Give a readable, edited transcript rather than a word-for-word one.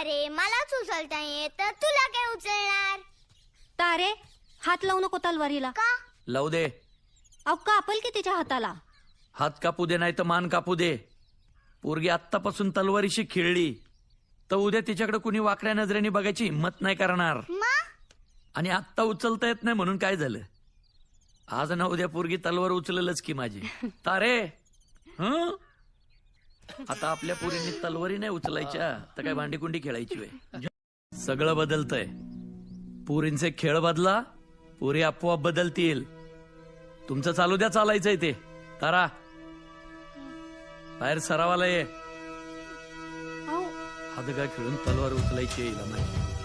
तारे मलाच उचलता येत तुला काय उचलणार? तारे हात लावू नको तलवारीला. का? लावू दे. अहो कापल की तिच्या हाताला. हात कापू दे नाही तर मान कापू दे. पोरगी आत्तापासून तलवारीशी खेळली तर उद्या तिच्याकडे कुणी वाकड्या नजरेने बघायची हिंमत नाही करणार. आणि आत्ता उचलता येत नाही म्हणून काय झालं? आज ना उद्या पोरगी तलवार उचललच की माझी. तारे हं? आता आपल्या पोरींनी तलवारी नाही उचलायच्या तर काय भांडीकुंडी खेळायची वे. सगळं बदलतंय. पोरींचे खेळ बदला, पोरी आपोआप बदलतील. तुमचं चालू द्या चालायचंय ते. तारा बाहेर सरावाला ये. अहो हात काय खेळून तलवार उचलायची येईल माझी.